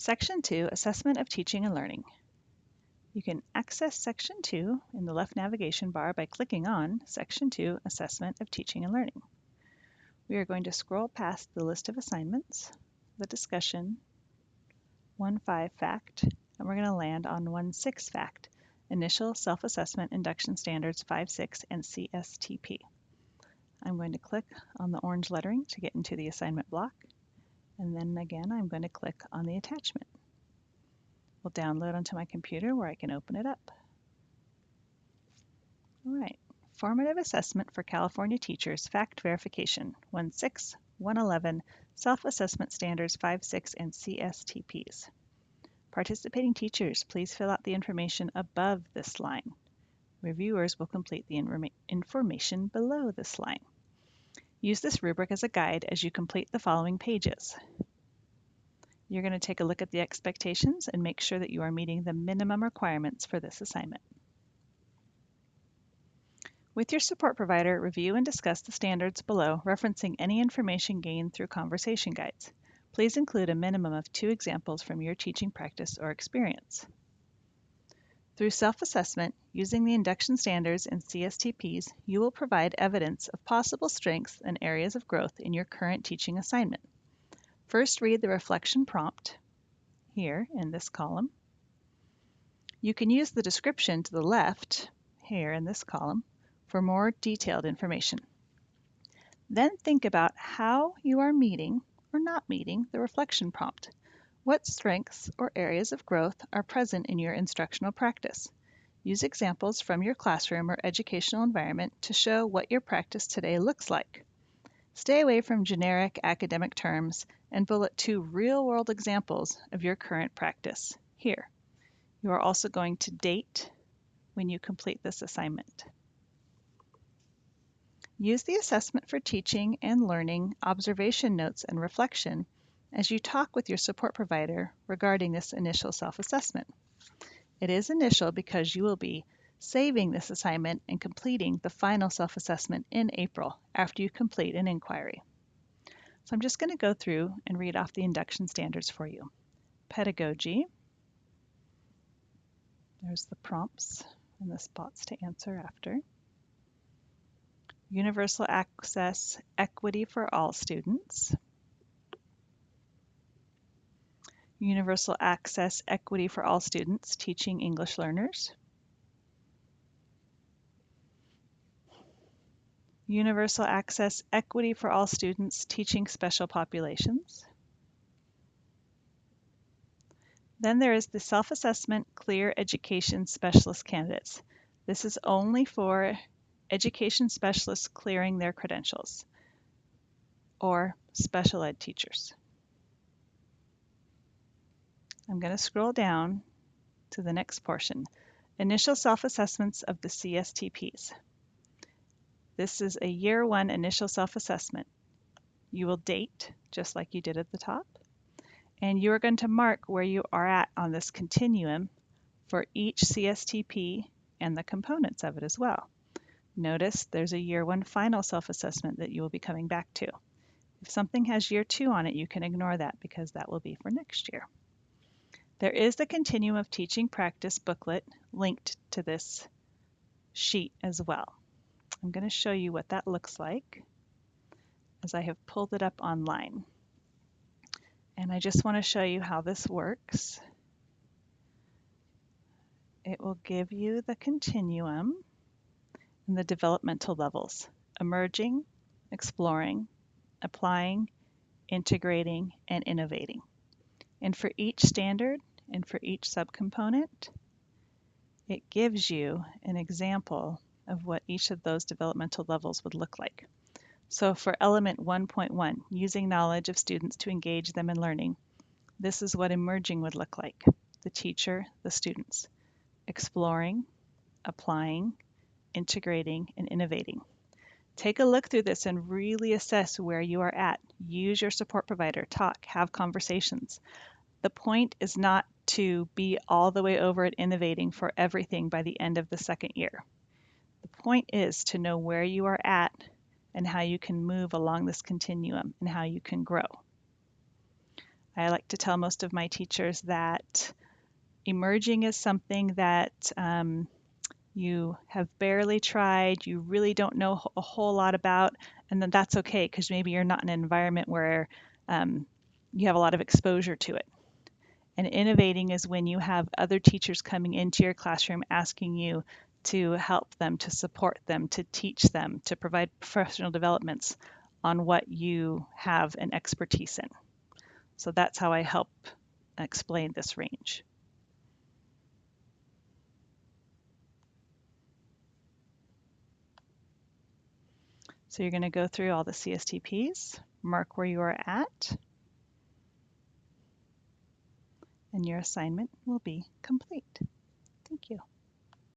Section 2, Assessment of Teaching and Learning. You can access Section 2 in the left navigation bar by clicking on Section 2, Assessment of Teaching and Learning. We are going to scroll past the list of assignments, the discussion, 1.5 fact, and we're going to land on 1.6 fact, Initial Self-Assessment Induction Standards 5.6 and Cstp. I'm going to click on the orange lettering to get into the assignment block, and then again I'm going to click on the attachment. We'll download onto my computer where I can open it up. All right, Formative Assessment for California Teachers, Fact Verification, 1.6, 1.11, Self-Assessment Standards 5.6 and Cstps. Participating teachers, please fill out the information above this line. Reviewers will complete the information below this line. Use this rubric as a guide as you complete the following pages. You're going to take a look at the expectations and make sure that you are meeting the minimum requirements for this assignment. With your support provider, review and discuss the standards below, referencing any information gained through conversation guides. Please include a minimum of 2 examples from your teaching practice or experience. Through self-assessment, using the Induction Standards and Cstps, you will provide evidence of possible strengths and areas of growth in your current teaching assignment. First, read the reflection prompt here in this column. You can use the description to the left here in this column for more detailed information. Then think about how you are meeting or not meeting the reflection prompt. What strengths or areas of growth are present in your instructional practice? Use examples from your classroom or educational environment to show what your practice today looks like. Stay away from generic academic terms and bullet 2 real-world examples of your current practice here. You are also going to date when you complete this assignment. Use the Assessment for Teaching and Learning observation notes and reflection as you talk with your support provider regarding this initial self-assessment. It is initial because you will be saving this assignment and completing the final self-assessment in April after you complete an inquiry. So I'm just going to go through and read off the induction standards for you. Pedagogy. There's the prompts and the spots to answer after. Universal access, equity for all students. Universal access, equity for all students, teaching English learners. Universal access, equity for all students, teaching special populations. Then there is the self-assessment clear education specialist candidates. This is only for education specialists clearing their credentials or special ed teachers. I'm going to scroll down to the next portion. Initial self-assessments of the Cstps. This is a year 1 initial self-assessment. You will date just like you did at the top, and you are going to mark where you are at on this continuum for each Cstp and the components of it as well. Notice there's a year 1 final self-assessment that you will be coming back to. If something has year 2 on it, you can ignore that because that will be for next year. There is the Continuum of Teaching Practice booklet linked to this sheet as well. I'm going to show you what that looks like as I have pulled it up online. And I just want to show you how this works. It will give you the continuum and the developmental levels: emerging, exploring, applying, integrating, and innovating. And for each standard and for each subcomponent, it gives you an example of what each of those developmental levels would look like. So for element 1.1, using knowledge of students to engage them in learning, this is what emerging would look like: the teacher, the students. Exploring, applying, integrating, and innovating. Take a look through this and really assess where you are at. Use your support provider, talk, have conversations. The point is not to be all the way over at innovating for everything by the end of the second year. The point is to know where you are at and how you can move along this continuum and how you can grow. I like to tell most of my teachers that emerging is something that you have barely tried, you really don't know a whole lot about, and then that's okay because maybe you're not in an environment where you have a lot of exposure to it. And innovating is when you have other teachers coming into your classroom asking you to help them, to support them, to teach them, to provide professional developments on what you have an expertise in. So that's how I help explain this range. So you're going to go through all the CSTPs, mark where you are at, and your assignment will be complete. Thank you.